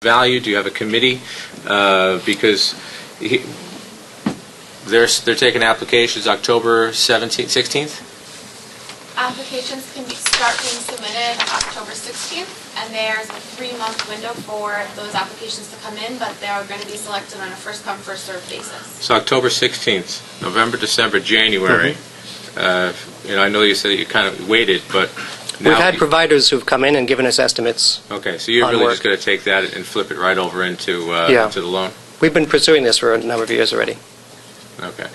value? Do you have a committee? Because they're taking applications October 17th, 16th? Applications can start being submitted October 16th, and there's a 3-month window for those applications to come in, but they are going to be selected on a first-come, first-served basis. So October 16th, November, December, January. I know you said that you kind of waited, but now we've had providers who've come in and given us estimates. Okay, so you're really just going to take that and flip it right over into the loan? We've been pursuing this for a number of years already. Okay.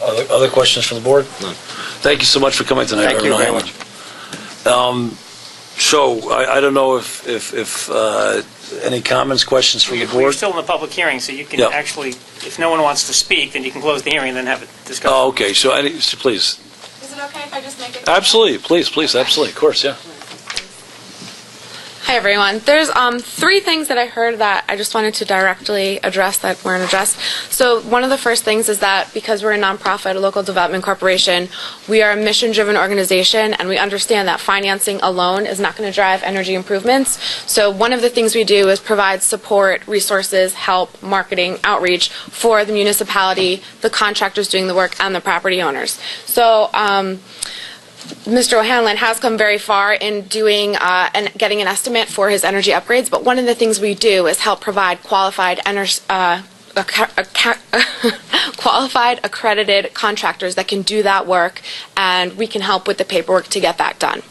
Other questions from the board? No. Thank you so much for coming tonight. Thank you very much. So I don't know if any comments, questions from the We're board? still in the public hearing, so you can Yep. actually, if no one wants to speak, then you can close the hearing and then have it discussed. Oh, okay. So please. Is it okay if I just make it? Absolutely. Please. Absolutely. Of course, yeah. Hi everyone. There's 3 things that I heard that I just wanted to directly address that weren't addressed. So one of the first things is that because we're a nonprofit, a local development corporation, we are a mission-driven organization, and we understand that financing alone is not going to drive energy improvements. So one of the things we do is provide support, resources, help, marketing, outreach for the municipality, the contractors doing the work, and the property owners. So Mr. O'Hanlon has come very far in doing and getting an estimate for his energy upgrades, but one of the things we do is help provide qualified accredited contractors that can do that work, and we can help with the paperwork to get that done.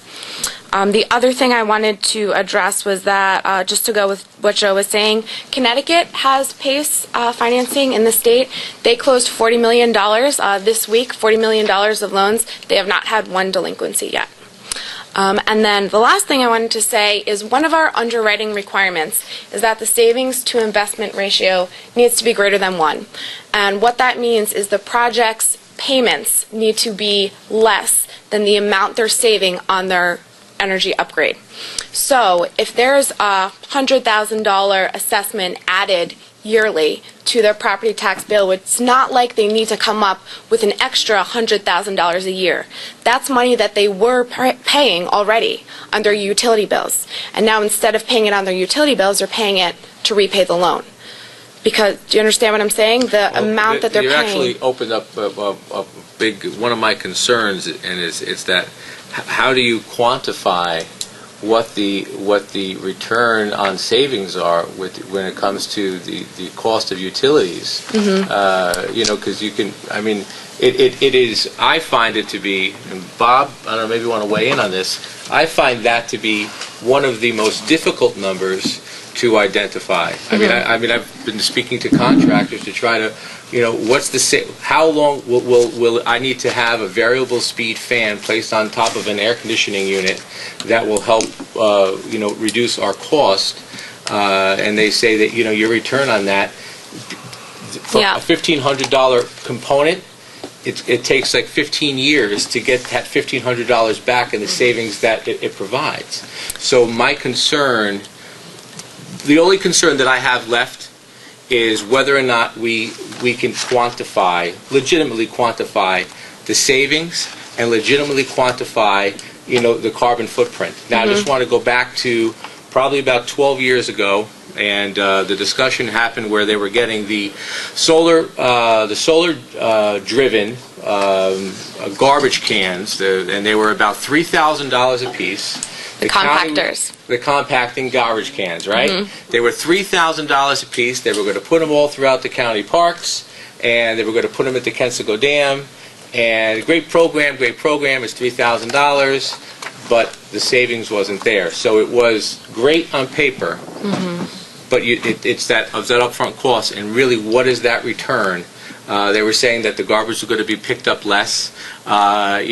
The other thing I wanted to address was that, just to go with what Joe was saying, Connecticut has PACE financing in the state. They closed $40 million this week, $40 million of loans. They have not had one delinquency yet. And then the last thing I wanted to say is one of our underwriting requirements is that the savings to investment ratio needs to be greater than 1. And what that means is the project's payments need to be less than the amount they're saving on their energy upgrade. So if there's a $100,000 assessment added yearly to their property tax bill, it's not like they need to come up with an extra $100,000 a year. That's money that they were paying already on their utility bills. And now instead of paying it on their utility bills, they're paying it to repay the loan. Because, do you understand what I'm saying? The amount that they're paying. You actually opened up a big, one of my concerns, and it's that how do you quantify what the return on savings are when it comes to the cost of utilities? Because you can, it is, I find it to be, and Bob, I don't know, maybe you want to weigh in on this, I find that to be one of the most difficult numbers to identify. I've been speaking to contractors to try to, how long will I need to have a variable speed fan placed on top of an air conditioning unit that will help, reduce our cost? And they say that, your return on that, for a $1,500 component, it takes like 15 years to get that $1,500 back in the savings that it provides. So my concern, the only concern that I have left is whether or not we can legitimately quantify the savings and legitimately quantify, the carbon footprint. Now, I just want to go back to probably about 12 years ago, and the discussion happened where they were getting the solar driven garbage cans, and they were about $3,000 a piece. The compactors. The compacting garbage cans, right? They were $3,000 a piece. They were going to put them all throughout the county parks, and they were going to put them at the Kensico Dam. And great program, it's $3,000, but the savings wasn't there. So it was great on paper, but it's that upfront cost, and really, what is that return? They were saying that the garbage was going to be picked up less, and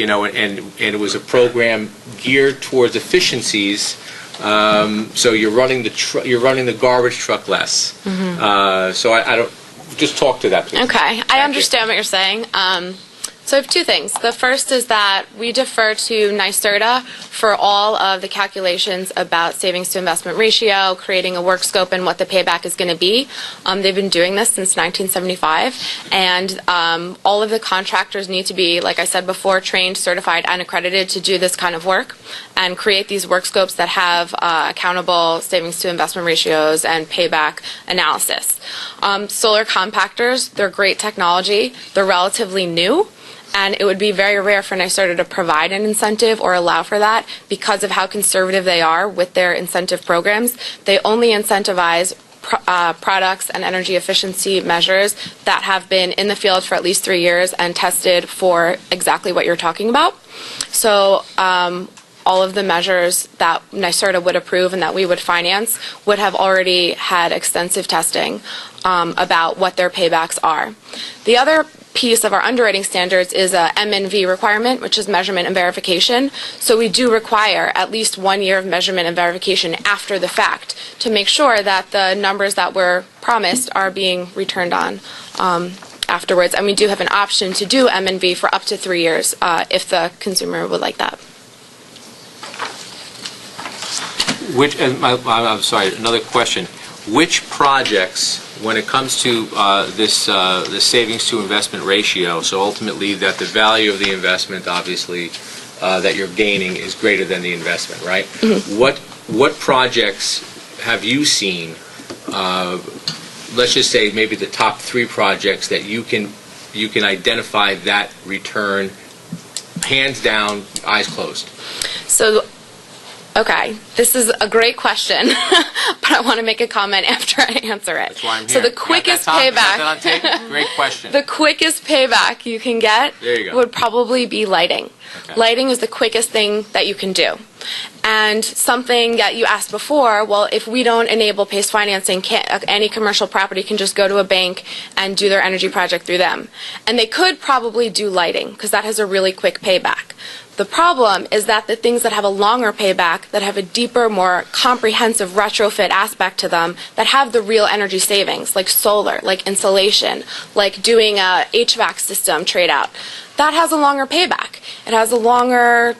it was a program geared towards efficiencies. So you're running the garbage truck less. So I don't, just talk to that, please. Okay, I understand what you're saying. So I have two things. The first is that we defer to NYSERDA for all of the calculations about savings to investment ratio, creating a work scope, and what the payback is going to be. They've been doing this since 1975, and all of the contractors need to be, like I said before, trained, certified, and accredited to do this kind of work and create these work scopes that have accountable savings to investment ratios and payback analysis. Solar compactors, they're great technology. They're relatively new. And it would be very rare for NYSERDA to provide an incentive or allow for that because of how conservative they are with their incentive programs. They only incentivize products and energy efficiency measures that have been in the field for at least 3 years and tested for exactly what you're talking about. So all of the measures that NYSERDA would approve and that we would finance would have already had extensive testing about what their paybacks are. The other piece of our underwriting standards is a MNV requirement, which is measurement and verification. So we do require at least 1 year of measurement and verification after the fact to make sure that the numbers that were promised are being returned on afterwards. And we do have an option to do MNV for up to 3 years if the consumer would like that. I'm sorry, another question. Which projects, when it comes to the savings to investment ratio, so ultimately that the value of the investment, obviously, that you're gaining is greater than the investment, right? Mm-hmm. What projects have you seen, let's just say maybe the top 3 projects that you can identify that return, hands down, eyes closed? So, okay, this is a great question, but I want to make a comment after I answer it. That's why I'm here. So the quickest payback, great question. The quickest payback you can get would probably be lighting. Okay. Lighting is the quickest thing that you can do. And something that you asked before, well, if we don't enable PACE financing, any commercial property can just go to a bank and do their energy project through them. And they could probably do lighting because that has a really quick payback. The problem is that the things that have a longer payback, that have a deeper, more comprehensive retrofit aspect to them, that have the real energy savings, like solar, like insulation, like doing a HVAC system trade out, that has a longer payback. It has a longer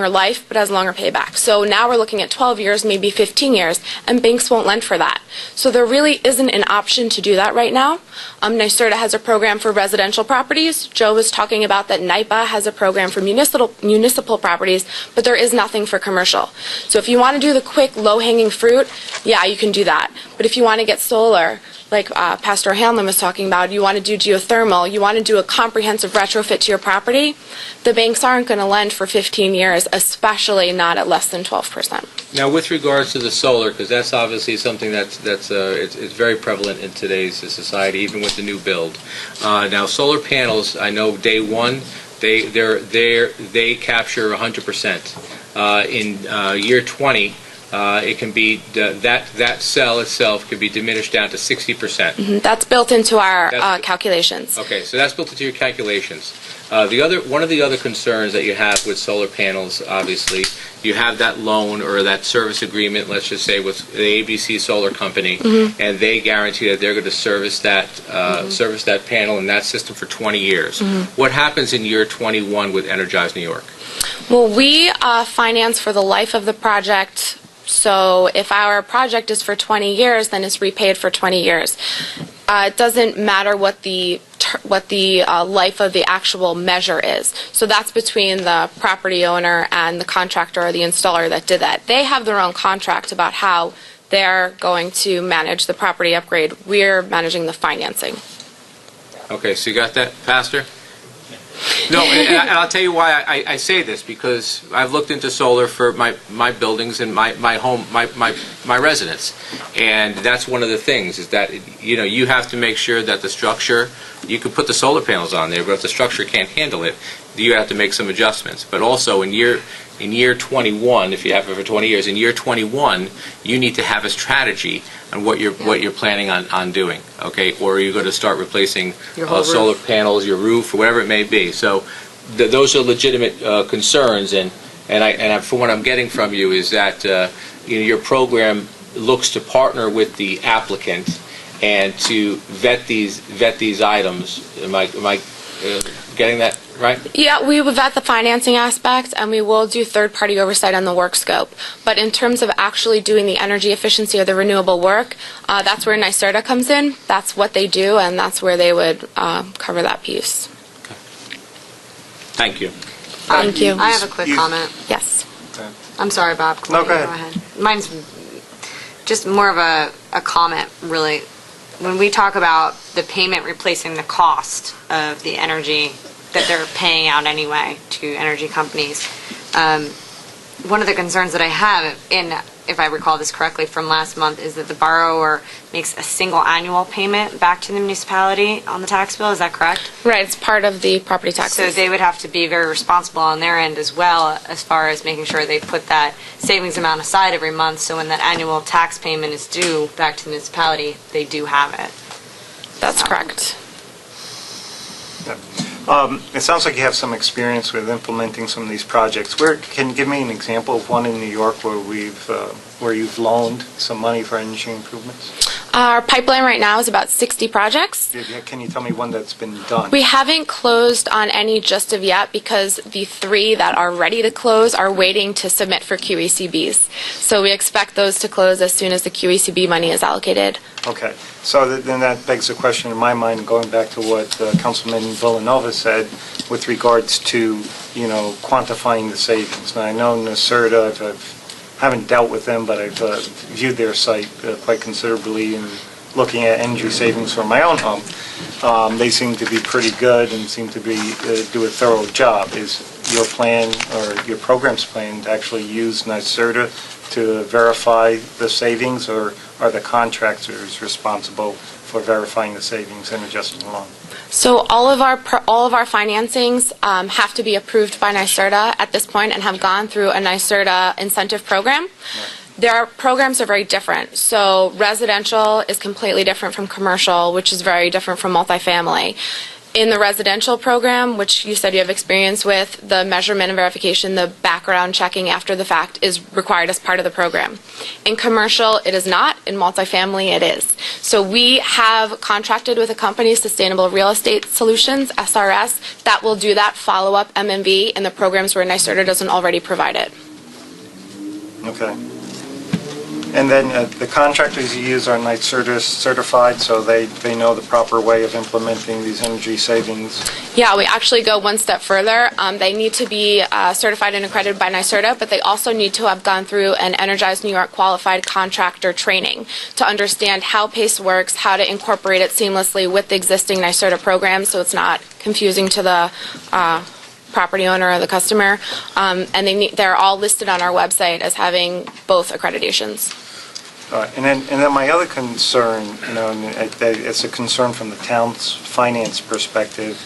life, but has longer payback. So now we're looking at 12 years, maybe 15 years, and banks won't lend for that. So there really isn't an option to do that right now. NYSERDA has a program for residential properties. Joe was talking about that NYPA has a program for municipal properties, but there is nothing for commercial. So if you want to do the quick, low-hanging fruit, yeah, you can do that. But if you want to get solar, like Pastor Hanlon was talking about, you want to do geothermal, you want to do a comprehensive retrofit to your property, the banks aren't going to lend for 15 years, especially not at less than 12%. Now, with regards to the solar, because that's obviously something it's very prevalent in today's society, even with the new build. Now, solar panels, I know day one, they capture 100%. In year 20. It can be that cell itself can be diminished down to 60%. Mm-hmm. That's built into our calculations. Okay, so that's built into your calculations. One of the other concerns that you have with solar panels, obviously, you have that loan or that service agreement, let's just say, with the ABC Solar Company, mm-hmm. and they guarantee that they're going to service that panel and that system for 20 years. Mm-hmm. What happens in year 21 with EnergizeNY? Well, we finance for the life of the project. So if our project is for 20 years, then it's repaid for 20 years. It doesn't matter what the life of the actual measure is. So that's between the property owner and the contractor or the installer that did that. They have their own contract about how they're going to manage the property upgrade. We're managing the financing. Okay, so you got that, Pastor? No, and I'll tell you why I say this, because I've looked into solar for my buildings and my home, my residence, and that's one of the things is that you have to make sure that the structure, you can put the solar panels on there, but if the structure can't handle it, you have to make some adjustments. But also in year 21, if you have it for 20 years, in year 21, you need to have a strategy on what you're planning on doing, okay? Or you're going to start replacing solar panels, your roof, or whatever it may be. So those are legitimate concerns, and from what I'm getting from you is that your program looks to partner with the applicant and to vet these items. Am I getting that right? Yeah, we will vet the financing aspect, and we will do third-party oversight on the work scope. But in terms of actually doing the energy efficiency or the renewable work, that's where NYSERDA comes in. That's what they do, and that's where they would cover that piece. Thank you. Thank you. I have a quick comment. Yes. I'm sorry, Bob. No, go ahead. Mine's just more of a comment, really. When we talk about the payment replacing the cost of the energy that they're paying out anyway to energy companies, one of the concerns that I have, if I recall this correctly from last month, is that the borrower makes a single annual payment back to the municipality on the tax bill. Is that correct? Right, it's part of the property taxes. So they would have to be very responsible on their end as well, as far as making sure they put that savings amount aside every month, so when that annual tax payment is due back to the municipality, they do have it. That's correct. It sounds like you have some experience with implementing some of these projects. Can you give me an example of one in New York where you've loaned some money for energy improvements? Our pipeline right now is about 60 projects. Can you tell me one that's been done? We haven't closed on any just of yet because the 3 that are ready to close are waiting to submit for QECBs. So we expect those to close as soon as the QECB money is allocated. Okay. So then that begs the question in my mind, going back to what Councilman Villanova said with regards to, quantifying the savings. Now, I know NYSERDA, I haven't dealt with them, but I've viewed their site quite considerably and looking at energy savings for my own home. They seem to be pretty good and seem to do a thorough job. Is your plan or your program's plan to actually use NYSERDA to verify the savings, or are the contractors responsible for verifying the savings and adjusting the loan? So all of our financings have to be approved by NYSERDA at this point and have gone through a NYSERDA incentive program. Their programs are very different. So residential is completely different from commercial, which is very different from multifamily. In the residential program, which you said you have experience with, the measurement and verification, the background checking after the fact is required as part of the program. In commercial, it is not. In multifamily, it is. So we have contracted with a company, Sustainable Real Estate Solutions, SRS, that will do that follow-up MMV in the programs where NYSERDA doesn't already provide it. Okay. And then the contractors you use are NYSERDA certified, so they know the proper way of implementing these energy savings? Yeah, we actually go one step further. They need to be certified and accredited by NYSERDA, but they also need to have gone through an EnergizeNY qualified contractor training to understand how PACE works, how to incorporate it seamlessly with the existing NYSERDA program so it's not confusing to the property owner or the customer, and they're all listed on our website as having both accreditations. And then my other concern, and it's a concern from the town's finance perspective,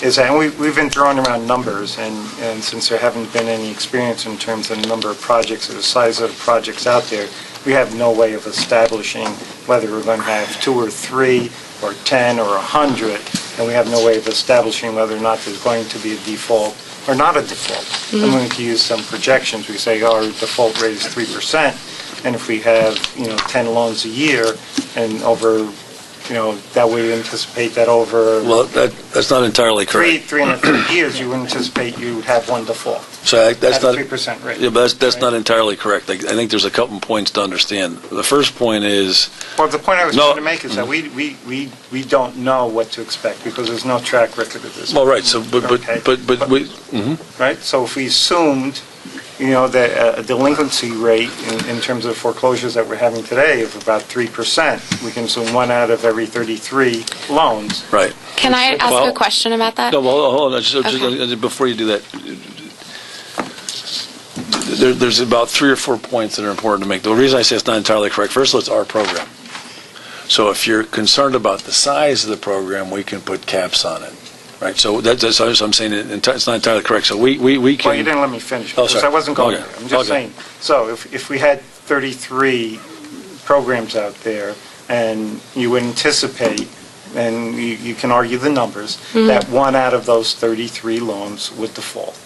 is that we've been throwing around numbers, and since there haven't been any experience in terms of the number of projects or the size of the projects out there, we have no way of establishing whether we're going to have 2 or 3 or 10 or 100, and we have no way of establishing whether or not there's going to be a default or not a default. I'm going to use some projections. We say, our default rate is 3%, and if we have, 10 loans a year, and over, that we anticipate that over Well, that's not entirely correct. 350 years, you would anticipate you would have one default. So that's at not a 3% rate. Yeah, but that's right? not entirely correct. I think there's a couple points to understand. The first point is, Well, the point I was No. trying to make is that we don't know what to expect because there's no track record of this. well, right. So, but Okay. we. Right? So if we assumed, that a delinquency rate in terms of foreclosures that we're having today of about 3%, we can assume 1 out of every 33 loans. Right. Can I ask Well- a question about that? No, well, hold on. Just Okay. before you do that, there's about 3 or 4 points that are important to make. The reason I say it's not entirely correct, first of all, it's our program. So if you're concerned about the size of the program, we can put caps on it. Right? So that's what I'm saying. It's not entirely correct. So we can. Well, you didn't let me finish Oh, because sorry. I wasn't going Okay. there. I'm just Okay. saying. So if we had 33 programs out there and you would anticipate, and you can argue the numbers, that 1 out of those 33 loans would default.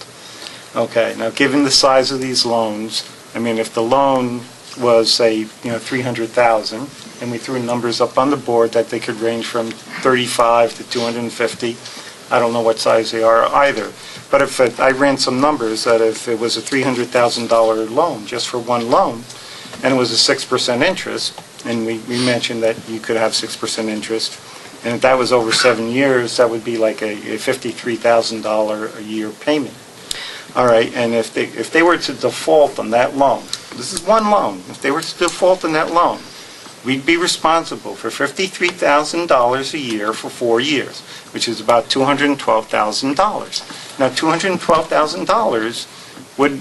Okay, now given the size of these loans, if the loan was, say, 300,000, and we threw numbers up on the board that they could range from 35 to 250, I don't know what size they are either. But if I ran some numbers that if it was a $300,000 loan, just for one loan, and it was a 6% interest, and we mentioned that you could have 6% interest, and if that was over 7 years, that would be like a $53,000 a year payment. All right, and if they were to default on that loan, this is one loan, if they were to default on that loan, we'd be responsible for $53,000 a year for 4 years, which is about $212,000. Now, $212,000 would,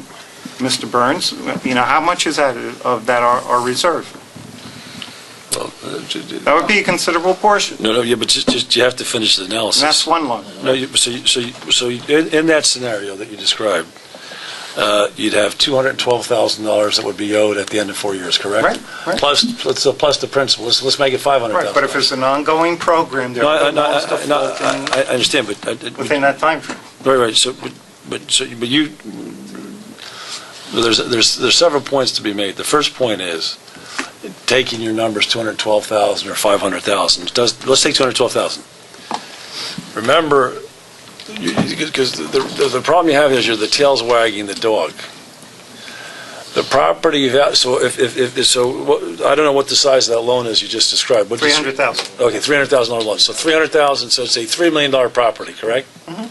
Mr. Burns, how much is that of that our reserve? Well, That would be a considerable portion. No, yeah, but just you have to finish the analysis. And that's one loan. No, in that scenario that you described, you'd have $212,000 that would be owed at the end of 4 years, correct? Right. Plus the principal. Let's make it $500,000. Right, but if it's an ongoing program, there are loans defaulting I understand, but within that time frame. right. There's several points to be made. The first point is taking your numbers 212,000 or 500,000. Let's take 212,000. Remember, because the problem you have is you're the tail's wagging the dog. The property value. So I don't know what the size of that loan is you just described. $300,000. Okay, $300,000 loan. So $300,000. So it's a $3 million property, correct? Mm-hmm.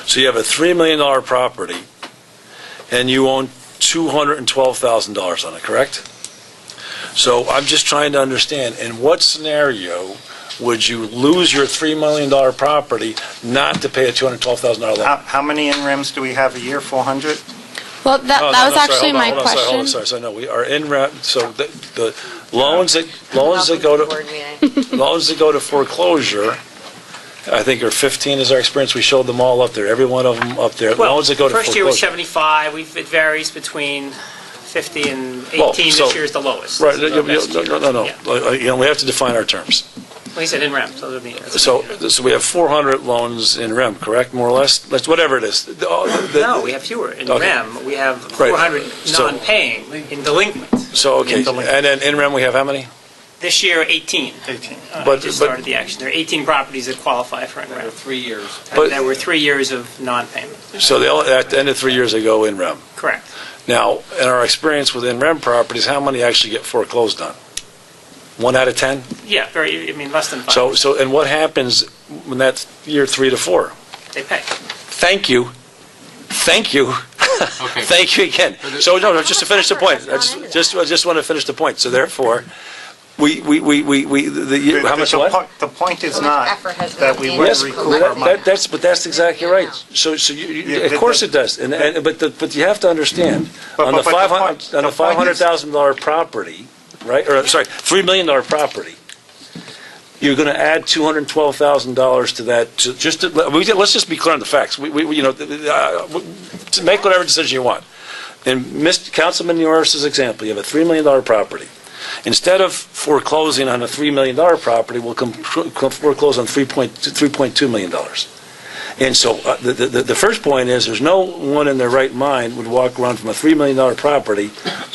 So you have a $3 million property, and you own $212,000 on it, correct? So I'm just trying to understand, in what scenario would you lose your $3 million property not to pay a $212,000 loan? How many NREMs do we have a year? 400? Well, that was actually my question. Sorry, no, we are in rep, so the loans that go to foreclosure, I think are 15 is our experience. We showed them all up there, every one of them up there. Well, Loans that go to first year was foreclosure. 75. It varies between 50 and 18. Well, This year is the lowest. Right, So next year. no. Yeah. We have to define our terms. Well, he said in REM, so it'll be. So we have 400 loans in REM, correct, more or less? Whatever it is. No, we have fewer. In Okay. REM, we have Right. 400 So- non-paying in delinquent. So, okay, In delinquent. and then in REM we have how many? This year, 18. 18. But- Just but- started the action. There are 18 properties that qualify for in REM. 3 years. But- There were 3 years of non-payment. So at the end of 3 years they go in REM. Correct. Now, in our experience with in REM properties, how many actually get foreclosed on? 1 out of 10? Yeah, less than 5. So, and what happens when that's year 3 to 4? They pay. Thank you. Okay. Thank you again. So, no, just to finish the point. I just want to finish the point. So therefore, how much what? The point is not effort has that gone we in. would Yes, recoup our money. that's exactly right. So of course it does. But you have to understand, on the $500,000 property, right, or sorry, $3 million property, you're going to add $212,000 to that. Let's just be clear on the facts. Make whatever decision you want. In Councilman Norris's example, you have a $3 million property. Instead of foreclosing on a $3 million property, we'll foreclose on $3.2 million. And so the first point is there's no one in their right mind would walk around from a $3 million property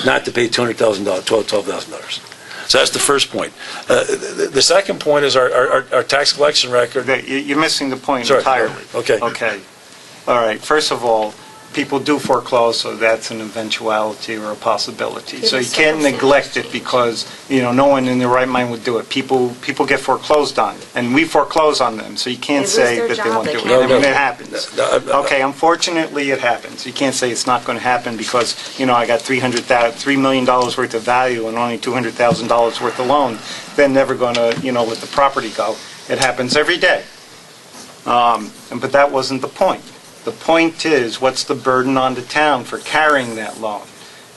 not to pay $12,000. So that's the first point. The second point is our tax collection record. You're missing the point Sorry. entirely. Okay. All right. First of all, people do foreclose, so that's an eventuality or a possibility. So you can't neglect it because, no one in their right mind would do it. People get foreclosed on, and we foreclose on them, so you can't say that they won't do it. I mean, it happens. Okay, unfortunately, it happens. You can't say it's not going to happen because, I got $3 million worth of value and only $200,000 worth of loan. They're never going to, let the property go. It happens every day. But that wasn't the point. The point is, what's the burden on the town for carrying that loan?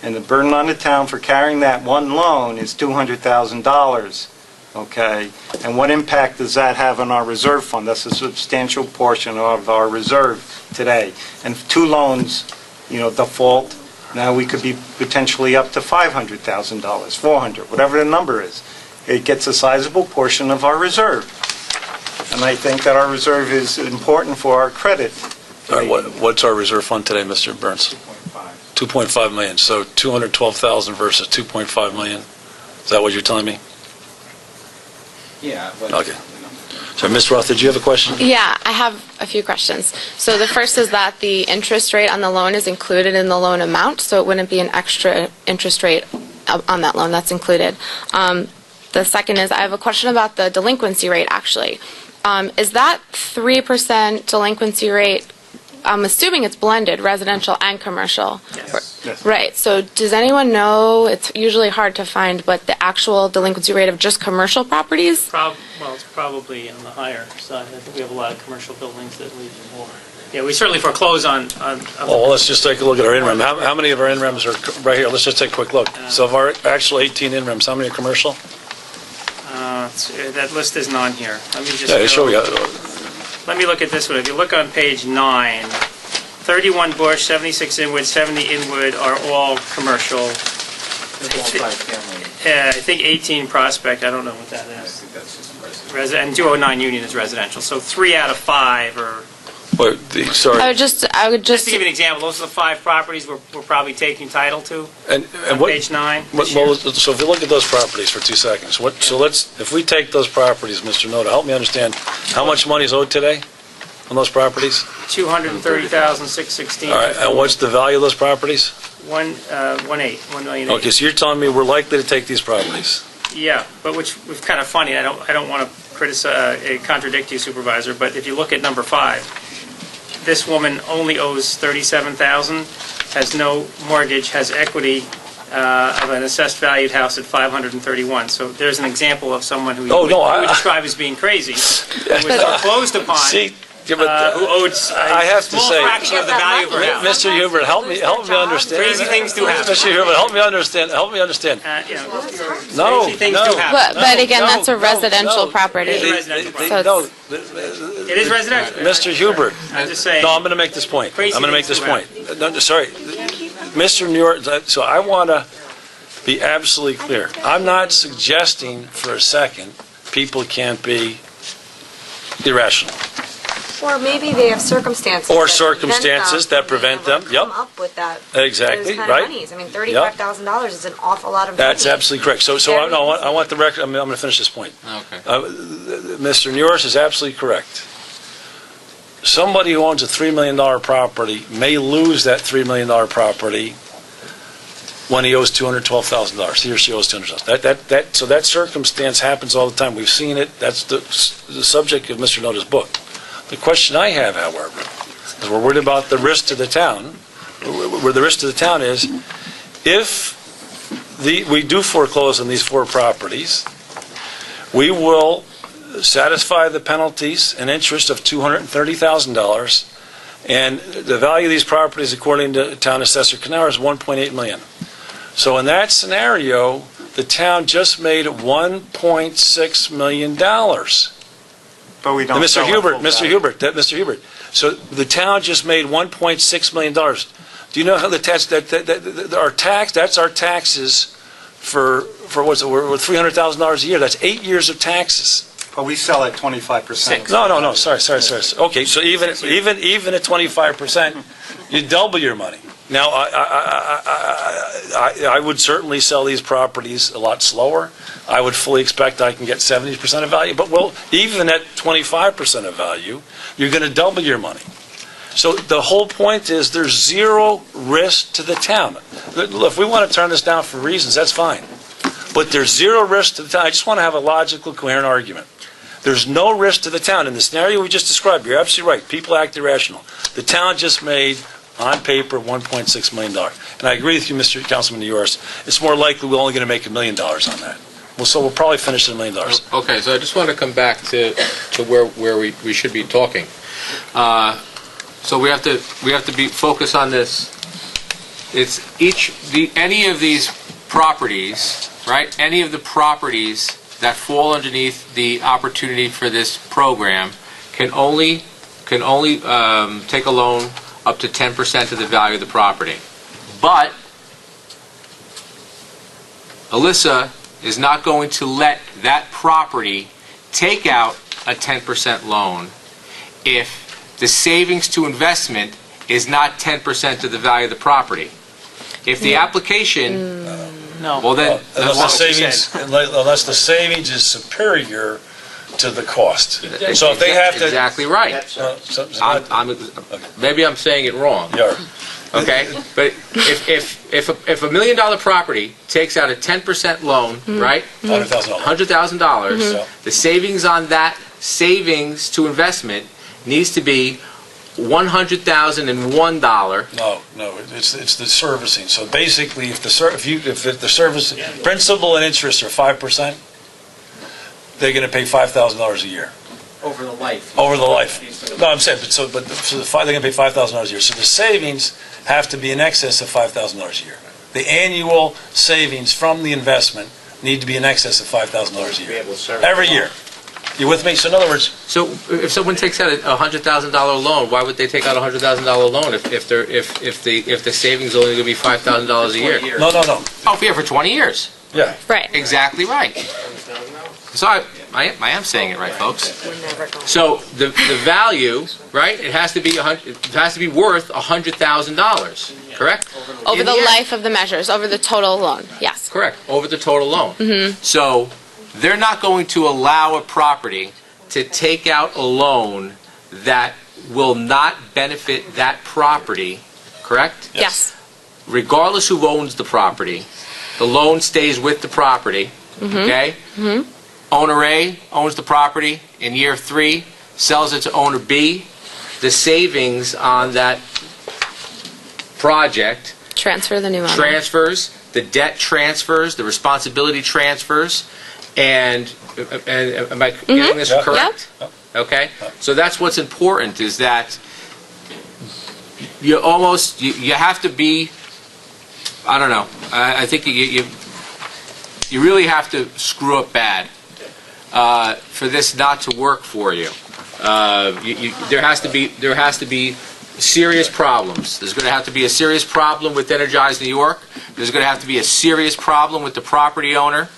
And the burden on the town for carrying that one loan is $200,000, okay? And what impact does that have on our reserve fund? That's a substantial portion of our reserve today. And if 2 loans, default, now we could be potentially up to $500,000, $400,000, whatever the number is. It gets a sizable portion of our reserve. And I think that our reserve is important for our credit. All right, what's our reserve fund today, Mr. Burns? 2.5 million. So 212,000 versus 2.5 million. Is that what you're telling me? Yeah. Okay. So, Ms. Roth, did you have a question? Yeah, I have a few questions. So the first is that the interest rate on the loan is included in the loan amount, so it wouldn't be an extra interest rate on that loan that's included. The second is I have a question about the delinquency rate, actually. Is that 3% delinquency rate, I'm assuming it's blended, residential and commercial? Yes. Right, so does anyone know, it's usually hard to find, but the actual delinquency rate of just commercial properties? Well, it's probably on the higher side. I think we have a lot of commercial buildings that we more. Yeah, we certainly foreclose on. Well, let's just take a look at our in-rem. How many of our in-rems are right here? Let's just take a quick look. So of our actual 18 in-rems, how many are commercial? That list isn't on here. Let me just. Yeah, sure. Let me look at this one. If you look on page 9, 31 Bush, 76 Inwood, 70 Inwood are all commercial. I think 18 Prospect, I don't know what that is. And 209 Union is residential. So 3 out of 5 are. Sorry. I would just Just to give you an example, those are the 5 properties we're probably taking title to And on what, page 9. so if you look at those properties for 2 seconds, if we take those properties, Mr. Noda, help me understand, how much money is owed today on those properties? $230,616. All right, and what's the value of those properties? 1 million. Okay, so you're telling me we're likely to take these properties? Yeah, but which was kind of funny. I don't want to contradict you, Supervisor, but if you look at number 5, this woman only owes $37,000, has no mortgage, has equity of an assessed valued house at $531. So there's an example of someone who you would describe as being crazy, who was foreclosed upon, who owed a small fraction of the value of her house. Mr. Hubert, help me understand. Crazy things do happen. Mr. Hubert, help me understand. Crazy things do happen. But again, that's a residential property. It is residential property. So It is residential. Mr. Hubert, I'm just saying. no, I'm going to make this point. I'm Crazy going to make things this do point. No, sorry. Mr. New York, so I want to be absolutely clear. I'm not suggesting for a second people can't be irrational. Or maybe they have circumstances. Or that circumstances that prevent them. Come Yep. up with that. Exactly, those kind right. Of monies. I mean, $35,000 is an awful lot of money. That's absolutely correct. So I want the record. I'm going to finish this point. Okay. Mr. Norris is absolutely correct. Somebody who owns a $3 million property may lose that $3 million property when he owes $212,000. He or she owes $200,000. So that circumstance happens all the time. We've seen it. That's the subject of Mr. Noda's book. The question I have, however, is we're worried about the risk to the town. Where the risk to the town is, if we do foreclose on these 4 properties, we will satisfy the penalties and interest of $230,000, and the value of these properties, according to Town Assessor Knauer, is $1.8 million. So in that scenario, the town just made $1.6 million. But we don't. Mr. Hubert. So the town just made $1.6 million. Do you know how the tax that's our taxes for what's it? We're $300,000 a year. That's 8 years of taxes. But we sell at 25%. No. Sorry. Okay, so even at 25%, you double your money. Now, I would certainly sell these properties a lot slower. I would fully expect I can get 70% of value. But, even at 25% of value, you're going to double your money. So the whole point is there's zero risk to the town. If we want to turn this down for reasons, that's fine. But there's zero risk to the town. I just want to have a logical, coherent argument. There's no risk to the town. In the scenario we just described, you're absolutely right. People act irrational. The town just made, on paper, $1.6 million. And I agree with you, Mr. Councilman Yours. It's more likely we're only going to make $1 million on that. So we'll probably finish at $1 million. Okay, so I just want to come back to where we should be talking. So we have to be focused on this. It's any of these properties, right? Any of the properties that fall underneath the opportunity for this program can only take a loan up to 10% of the value of the property. But Alyssa is not going to let that property take out a 10% loan if the savings to investment is not 10% of the value of the property. If the application... No. Well, then... Unless the savings is superior to the cost. So if they have to... Exactly right. Maybe I'm saying it wrong. Yeah. Okay, but if a $1 million property takes out a 10% loan, right? $100,000. $100,000. The savings on that savings to investment needs to be $100,001. No, it's the servicing. So basically, if the service principal and interest are 5%, they're going to pay $5,000 a year. Over the life. Over the life. No, I'm saying, they're going to pay $5,000 a year. So the savings have to be in excess of $5,000 a year. The annual savings from the investment need to be in excess of $5,000 a year. Every year. You with me? So in other words... So if someone takes out a $100,000 loan, why would they take out a $100,000 loan if the savings is only going to be $5,000 a year? No. Oh, yeah, for 20 years. Yeah. Right. Exactly right. So I am saying it right, folks. So the value, right? It has to be worth $100,000, correct? Over In the end. life of the measures, over the total loan, yes. Correct. Over the total loan. So they're not going to allow a property to take out a loan that will not benefit that property, correct? Yes. Regardless who owns the property, the loan stays with the property, okay? Owner A owns the property. In year 3, sells it to owner B. The savings on that project Transfer the new owner. transfers, the debt transfers, the responsibility transfers, and am I getting this correct? Yep. Okay? So that's what's important, is that you have to be, I don't know, I think you really have to screw up bad for this not to work for you. There has to be serious problems. There's going to have to be a serious problem with EnergizeNY. There's going to have to be a serious problem with the property owner,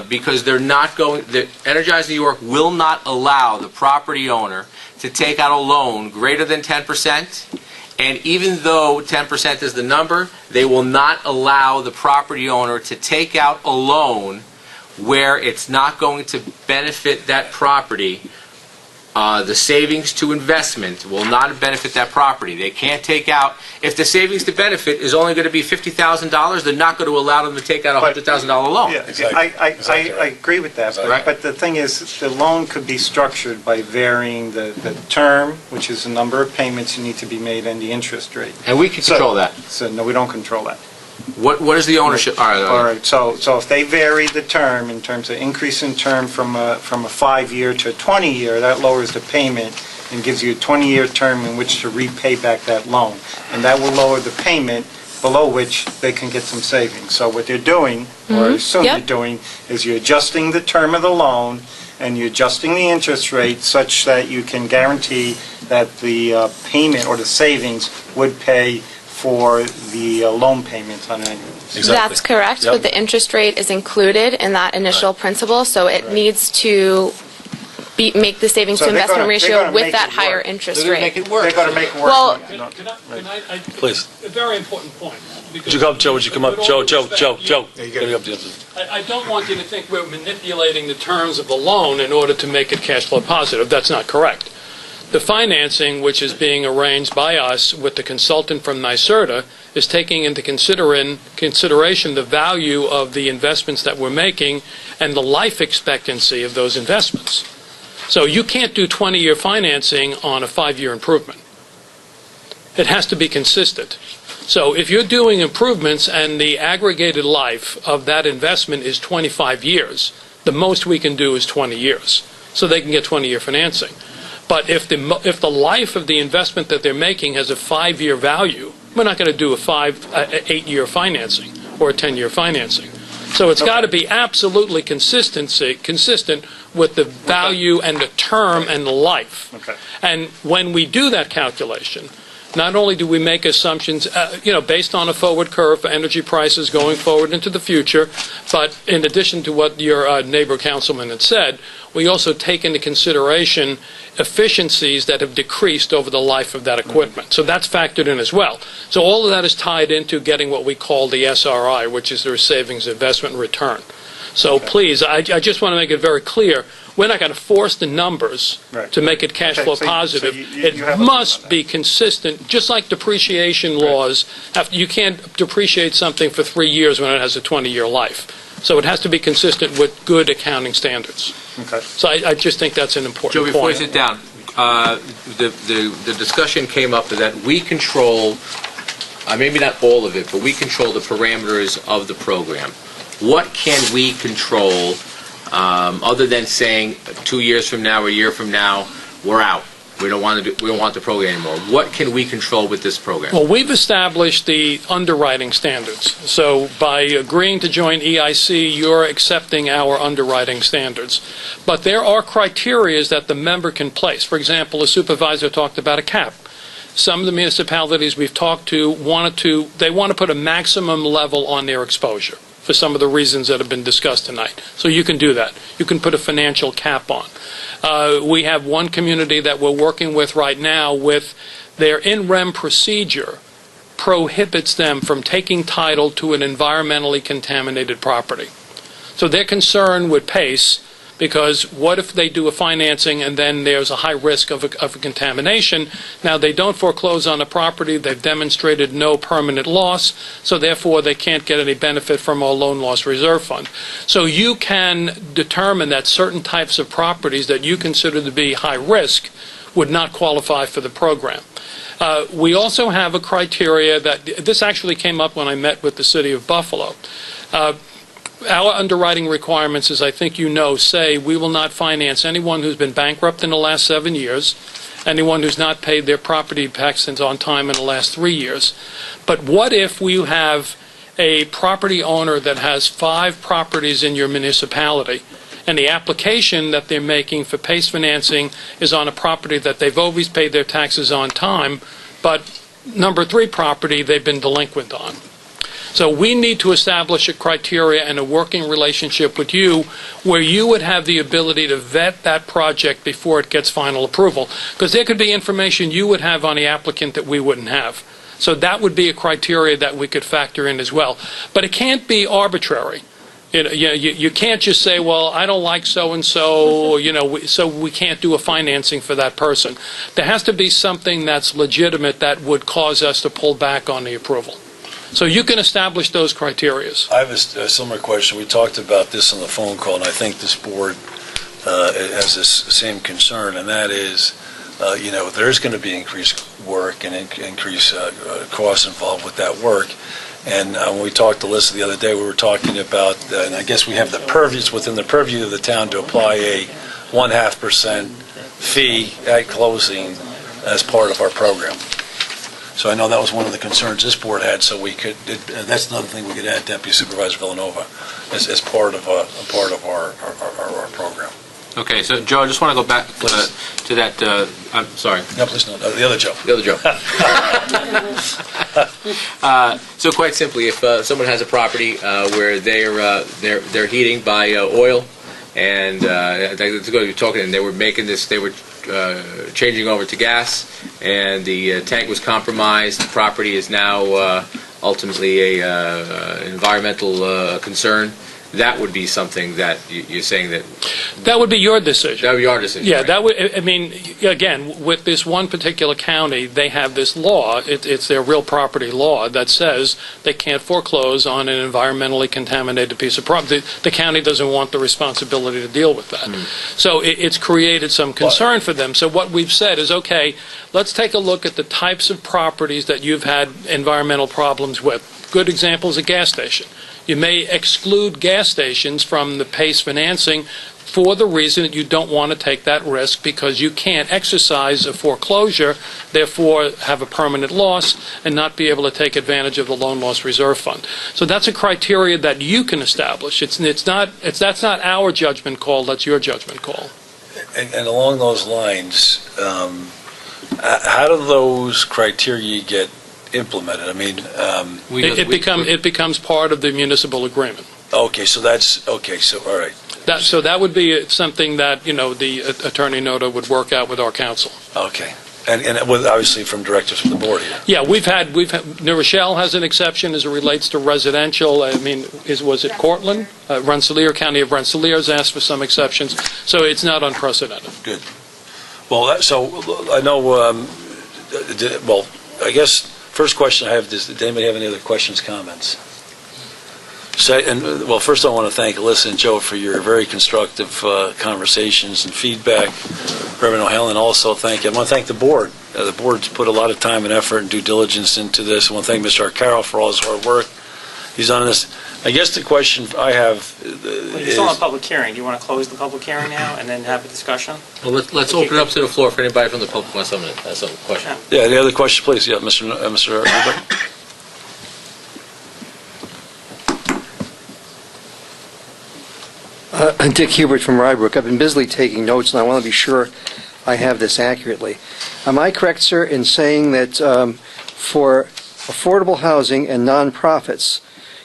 because EnergizeNY will not allow the property owner to take out a loan greater than 10%. And even though 10% is the number, they will not allow the property owner to take out a loan where it's not going to benefit that property. The savings to investment will not benefit that property. They can't take out, if the savings to benefit is only going to be $50,000, they're not going to allow them to take out a $100,000 loan. Yeah, Exactly. I agree with that, Right. but the thing is, the loan could be structured by varying the term, which is the number of payments you need to be made, and the interest rate. And we can control that. So, no, we don't control that. What is the ownership? All right, so if they vary the term in terms of increase in term from a 5-year to a 20-year, that lowers the payment and gives you a 20-year term in which to repay back that loan. And that will lower the payment below which they can get some savings. So what they're doing, or I assume Yep. they're doing, is you're adjusting the term of the loan and you're adjusting the interest rate such that you can guarantee that the payment or the savings would pay for the loan payments on annual. Exactly. That's correct, Yep. but the interest rate is included in that initial principal, so it needs to make the savings So to they're investment gonna ratio make with it that work. higher interest They're going to rate. make it work. They're going to make it work. Well- Can I Please. a very important point. Would you come up, Joe? Would you come up? Joe. Joe. Get up to I don't want you to think we're manipulating the terms of the loan in order to make it cash flow positive. That's not correct. The financing, which is being arranged by us with the consultant from NYSERDA, is taking into consideration the value of the investments that we're making and the life expectancy of those investments. So you can't do 20-year financing on a 5-year improvement. It has to be consistent. So if you're doing improvements and the aggregated life of that investment is 25 years, the most we can do is 20 years. So they can get 20-year financing. But if the life of the investment that they're making has a 5-year value, we're not going to do a 8-year financing or a 10-year financing. So it's got to be absolutely consistent with the value and the term and the life. Okay. And when we do that calculation, not only do we make assumptions, based on a forward curve for energy prices going forward into the future, but in addition to what your neighbor councilman had said, we also take into consideration efficiencies that have decreased over the life of that equipment. So that's factored in as well. So all of that is tied into getting what we call the SRI, which is the savings, investment, and return. So please, I just want to make it very clear, we're not going to force the numbers Right. to make it cash flow So positive. you It have a- must be consistent, just like depreciation laws. You can't depreciate something for 3 years when it has a 20-year life. So it has to be consistent with good accounting standards. Okay. So I just think that's an important Joe, point. before you sit down, the discussion came up that we control, maybe not all of it, but we control the parameters of the program. What can we control other than saying 2 years from now, a year from now, we're out? We don't want the program anymore. What can we control with this program? Well, we've established the underwriting standards. So by agreeing to join EIC, you're accepting our underwriting standards. But there are criteria that the member can place. For example, the supervisor talked about a cap. Some of the municipalities we've talked to want to put a maximum level on their exposure for some of the reasons that have been discussed tonight. So you can do that. You can put a financial cap on. We have one community that we're working with right now with their in-rem procedure prohibits them from taking title to an environmentally contaminated property. So they're concerned with PACE because what if they do a financing and then there's a high risk of a contamination? Now, they don't foreclose on a property. They've demonstrated no permanent loss, so therefore they can't get any benefit from our loan loss reserve fund. So you can determine that certain types of properties that you consider to be high risk would not qualify for the program. We also have a criteria that, this actually came up when I met with the city of Buffalo. Our underwriting requirements, as I think you know, say we will not finance anyone who's been bankrupt in the last 7 years, anyone who's not paid their property taxes on time in the last 3 years. But what if we have a property owner that has 5 properties in your municipality, and the application that they're making for PACE financing is on a property that they've always paid their taxes on time, but number 3 property they've been delinquent on? So we need to establish a criteria and a working relationship with you where you would have the ability to vet that project before it gets final approval. Because there could be information you would have on the applicant that we wouldn't have. So that would be a criteria that we could factor in as well. But it can't be arbitrary. You can't just say, well, I don't like so-and-so, so we can't do a financing for that person. There has to be something that's legitimate that would cause us to pull back on the approval. So you can establish those criteria. I have a similar question. We talked about this on the phone call, and I think this board has this same concern, and that is, there's going to be increased work and increased costs involved with that work. And when we talked to Alyssa the other day, we were talking about, and I guess we have the purviews within the purview of the town to apply a 0.5% fee at closing as part of our program. So I know that was one of the concerns this board had, so we could, that's another thing we could add, Deputy Supervisor Villanova, as part of our program. Okay, so Joe, I just want to go back to that, I'm sorry. No, please no, the other Joe. The other Joe. So quite simply, if someone has a property where they're heating by oil, and you're talking, and they were making this, they were changing over to gas, and the tank was compromised. The property is now ultimately a environmental concern. That would be something that you're saying that would be your decision. That would be our decision. Yeah, right? that would. I mean, again, with this one particular county, they have this law. It's their real property law that says they can't foreclose on an environmentally contaminated piece of property. The county doesn't want the responsibility to deal with that. So it's created some concern for them. So what we've said is, okay, let's take a look at the types of properties that you've had environmental problems with. Good example is a gas station. You may exclude gas stations from the PACE financing for the reason that you don't want to take that risk because you can't exercise a foreclosure, therefore have a permanent loss, and not be able to take advantage of the loan loss reserve fund. So that's a criteria that you can establish. That's not our judgment call. That's your judgment call. And along those lines, how do those criteria get implemented? I mean, it becomes part of the municipal agreement. Okay, so that's okay. So all right. So that would be something that, the Attorney Noda would work out with our counsel. Okay. And with, obviously, from directives from the board here. Yeah, we've had, New Rochelle has an exception as it relates to residential. I mean, was it Cortland? Rensselaer, County of Rensselaer has asked for some exceptions, so it's not unprecedented. Good. Well, so I know, I guess, first question I have is, did anybody have any other questions, comments? First I want to thank Alyssa and Joe for your very constructive conversations and feedback. Reverend O'Hanlon, also thank you. I want to thank the board. The board's put a lot of time and effort and due diligence into this. I want to thank Mr. Arcaro for all his hard work he's done this. I guess the question I have Well, you're still on public hearing. Do you want to close the public hearing now and then have a discussion? Well, let's open it up to the floor for anybody from the public who wants to ask some question. Yeah, any other question, please? Yeah, Mr. Hubert. Dick Hubert from Rybrook. I've been busily taking notes, and I want to be sure I have this accurately. Am I correct, sir, in saying that for affordable housing and nonprofits,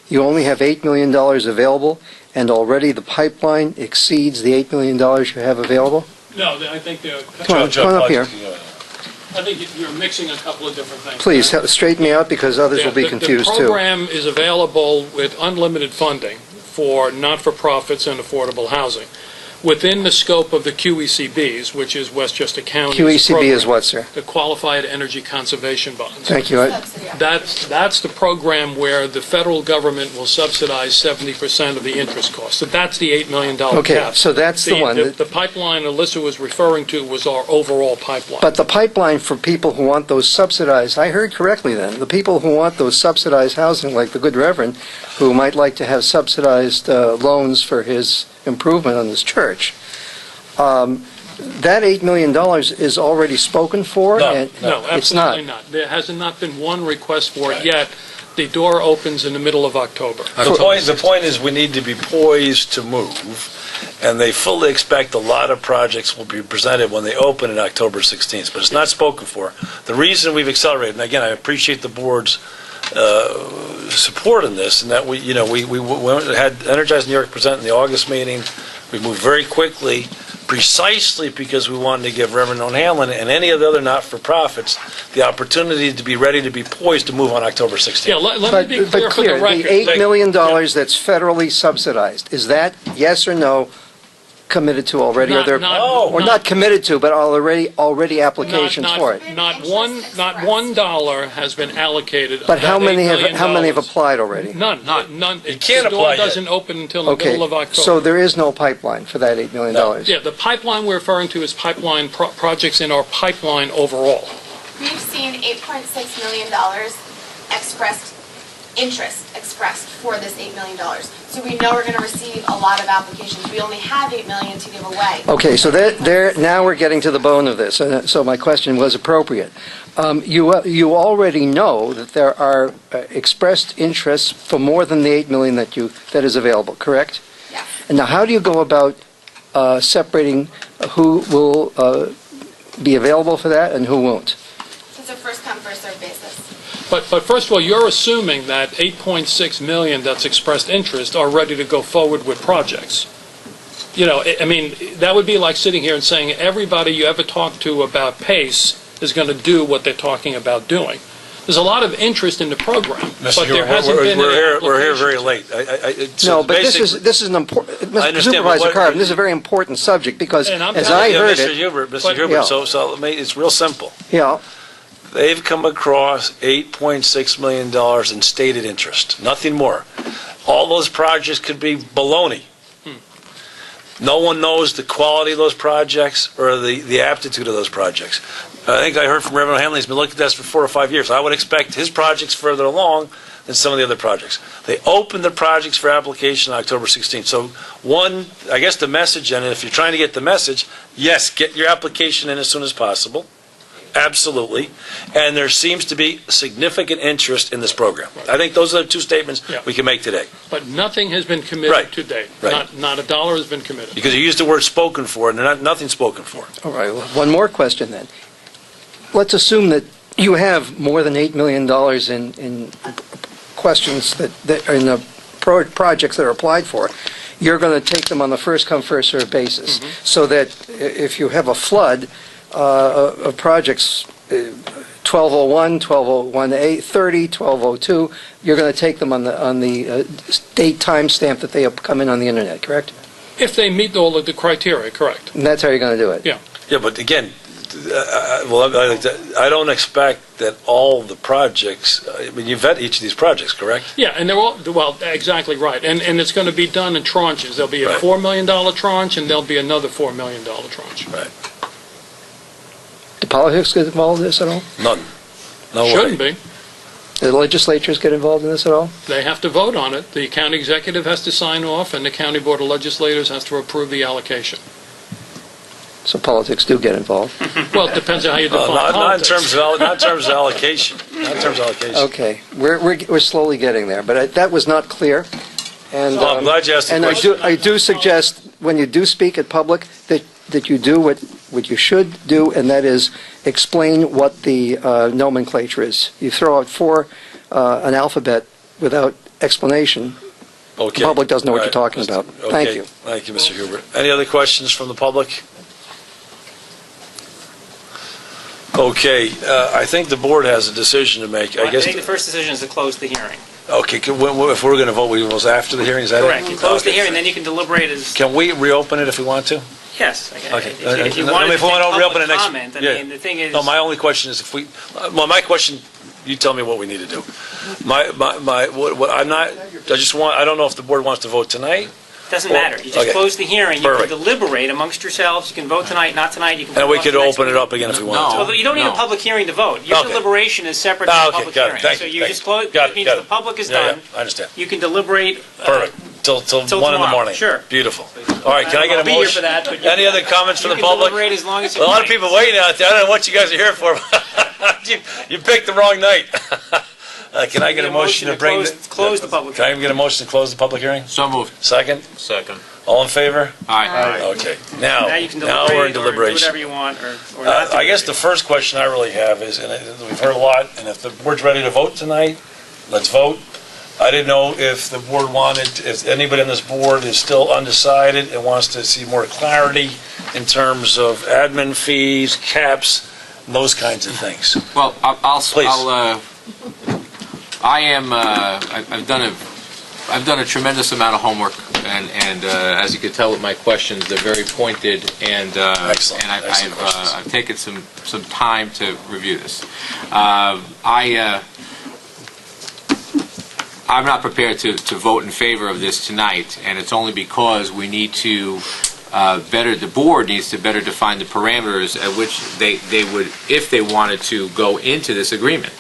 you only have $8 million available, and already the pipeline exceeds the $8 million you have available? No, I think Come on up here. I think you're mixing a couple of different things. Please, straighten me out, because others will be confused, The too. program is available with unlimited funding for not-for-profits and affordable housing within the scope of the QECBs, which is Westchester County's QECB program, is what, sir? the Qualified Energy Conservation Bonds. Thank you. That's the program where the federal government will subsidize 70% of the interest cost. So that's the $8 million Okay, cap. so that's the one. The pipeline Alyssa was referring to was our overall pipeline. But the pipeline for people who want those subsidized, I heard correctly then, the people who want those subsidized housing, like the good reverend, who might like to have subsidized loans for his improvement on his church, that $8 million is already spoken for? No, and No, it's not. absolutely not. There has not been one request for it yet. The door opens in the middle of October. The point is we need to be poised to move, and they fully expect a lot of projects will be presented when they open on October 16th, but it's not spoken for. The reason we've accelerated, and again, I appreciate the board's support in this, and that we had EnergizeNY present in the August meeting. We moved very quickly, precisely because we wanted to give Reverend O'Hanlon and any of the other not-for-profits the opportunity to be ready to be poised to move on October 16th. Yeah, let me be clear for the record. The $8 million that's federally subsidized, is that yes or no committed to already? Or not committed to, but already applications for it? Not $1 has been allocated. But how many $8 have applied already? None. You can't The door apply yet. doesn't open until the middle of October. So there is no pipeline for that $8 million? Yeah, the pipeline we're referring to is pipeline projects in our pipeline overall. We've seen $8.6 million interest expressed for this $8 million. So we know we're going to receive a lot of applications. We only have $8 million to give away. Okay, so now we're getting to the bone of this, so my question was appropriate. You already know that there are expressed interests for more than the $8 million that is available, correct? Yes. And now, how do you go about separating who will be available for that and who won't? It's a first-come, first-served basis. But first of all, you're assuming that $8.6 million that's expressed interest are ready to go forward with projects. I mean, that would be like sitting here and saying everybody you ever talk to about PACE is going to do what they're talking about doing. There's a lot of interest in the program, but there hasn't been any We're here very late. No, but this is an important, Supervisor Carvin, this is a very important subject, because And I'm as telling I you, heard Mr. it... Hubert, Yeah. so it's real simple. Yeah, They've come across $8.6 million in stated interest, nothing more. All those projects could be baloney. No one knows the quality of those projects or the aptitude of those projects. I think I heard from Reverend O'Hanlon, he's been looking at this for 4 or 5 years. I would expect his projects further along than some of the other projects. They opened the projects for application on October 16th. So I guess the message, and if you're trying to get the message, yes, get your application in as soon as possible. Absolutely. And there seems to be significant interest in this program. I think those are the two statements we can make today. But nothing has been committed to date. Right. Not a dollar has been committed. Because you used the word spoken for, and nothing's spoken for. all right, well, one more question then. Let's assume that you have more than $8 million in questions that are in the projects that are applied for, you're going to take them on the first-come, first-served basis, so that if you have a flood of projects, 1201, 1201A, 30, 1202, you're going to take them on the date time stamp that they have come in on the internet, correct? If they meet all of the criteria, correct. And that's how you're going to do it? Yeah. Yeah, but again, I don't expect that all the projects, I mean, you vet each of these projects, correct? Yeah, and they're all, well, exactly right. And it's going to be done in tranches. There'll be a Right. $4 million tranche, and there'll be another $4 million tranche. Right. Do politics get involved in this at all? None. No way. Shouldn't be. Do the legislatures get involved in this at all? They have to vote on it. The county executive has to sign off, and the county board of legislators has to approve the allocation. So politics do get involved. Well, it depends on how you define Not in politics. terms of, not in terms of allocation. Not in terms of allocation. Okay, we're slowly getting there, but that was not clear. And Well, I'm glad you asked the and question. I do suggest when you do speak at public that you do what you should do, and that is explain what the nomenclature is. You throw out an alphabet without explanation. Okay. The public doesn't know what All you're talking about. Okay. Thank you. Thank you, Mr. Huber. Any other questions from the public? Okay, I think the board has a decision to make. I I guess. think the first decision is to close the hearing. Okay, if we're going to vote, we will after the hearing, is that it? Correct. You close the Okay. hearing, then you can deliberate as, Can we reopen it if we want to? yes. Okay. If you I wanted mean, to if we want to take reopen it public next- comment, I yeah. mean, the thing is. No, my only question is if we, well, my question, you tell me what we need to do. What I'm not, I don't know if the board wants to vote tonight. Doesn't matter. You just Okay. close the hearing. You can Perfect. deliberate amongst yourselves. You can vote tonight, not tonight. You can. And put we it off could to next open it week. up again if we want to. Well, you don't need a public hearing to vote. Your Okay. deliberation is separate from the Okay, public got it. hearing. Thank So you, you thank just you. close, Got that it, means got the it. public is Yeah, done. I understand. You can deliberate. Perfect. Till 1 in the tomorrow. morning. Sure. Beautiful. All right, can I get a I'll be here motion? for that, but you Any other comments from You the can public? deliberate as long as A you lot of like. people waiting out there. I don't know what you guys are here for. You picked the wrong night. Can I get a motion to bring? Close the public Can I get a motion to close the public hearing? So moved. Second? Second. All in favor? Aye. Okay. Now Now you can we're in deliberate or do deliberation. whatever you want, or not. I guess the first question I really have is, and we've heard a lot, and if the board's ready to vote tonight, let's vote. I didn't know if the board if anybody on this board is still undecided and wants to see more clarity in terms of admin fees, caps, and those kinds of things. Well, Please. I've done a tremendous amount of homework, and as you can tell with my questions, they're very pointed, and Excellent. and Excellent questions. I've taken some time to review this. I'm not prepared to vote in favor of this tonight, and it's only because we need to the board needs to better define the parameters at which they would, if they wanted to go into this agreement.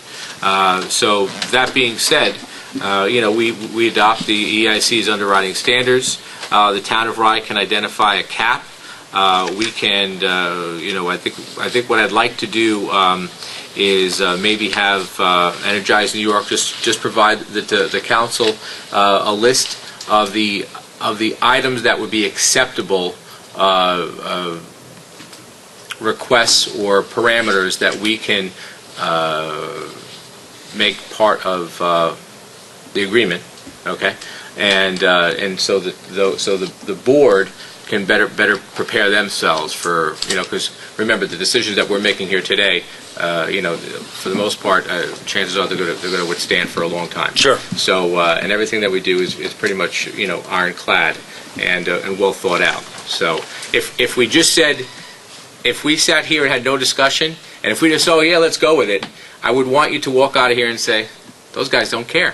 So that being said, we adopt the EIC's underwriting standards. The town of Rye can identify a cap. We can, I think what I'd like to do is maybe have EnergizeNY just provide the council a list of the items that would be acceptable requests or parameters that we can make part of the agreement, okay, and so the board can better prepare themselves for, because remember the decisions that we're making here today, for the most part, chances are they're going to withstand for a long time. Sure. So and everything that we do is pretty much ironclad and well thought out. So if we just said, if we sat here and had no discussion, and if we just let's go with it, I would want you to walk out of here and say, those guys don't care,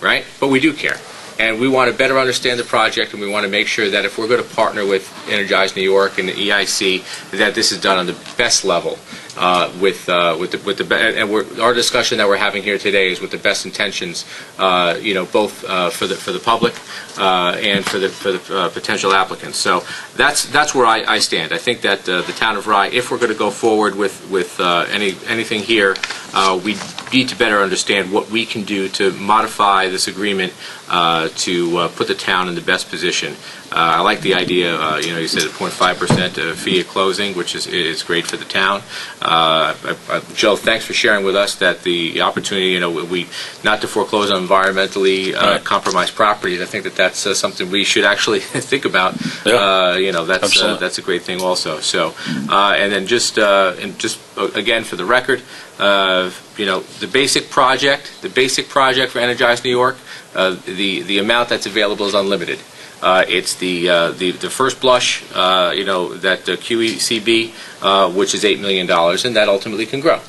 right? But we do care. And we want to better understand the project, and we want to make sure that if we're going to partner with EnergizeNY and the EIC, that this is done on the best level, our discussion that we're having here today is with the best intentions, both for the public and for the potential applicants. So that's where I stand. I think that the town of Rye, if we're going to go forward with anything here, we need to better understand what we can do to modify this agreement to put the town in the best position. I like the idea, you said a 0.5% fee at closing, which is great for the town. Joe, thanks for sharing with us that the opportunity, we not to foreclose on environmentally compromised properties. I think that's something we should actually think about. That's a great thing also. So, and then just again for the record, the basic project for Energize New York, the amount that's available is unlimited. It's the first blush, that QECB, which is $8 million, and that ultimately can grow.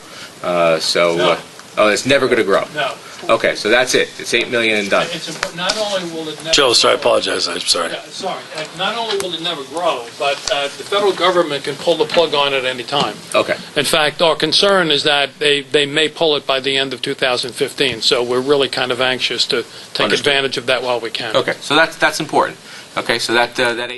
It's never going to grow. No. Okay, so that's it. It's $8 million and done. It's important. Not only will it never Joe, sorry, I grow, apologize. I'm sorry. Sorry. Not only will it never grow, but the federal government can pull the plug on it any time. Okay. In fact, our concern is that they may pull it by the end of 2015. So we're really kind of anxious to take Understood. advantage of that while we can. Okay, so that's important. Okay, so that $8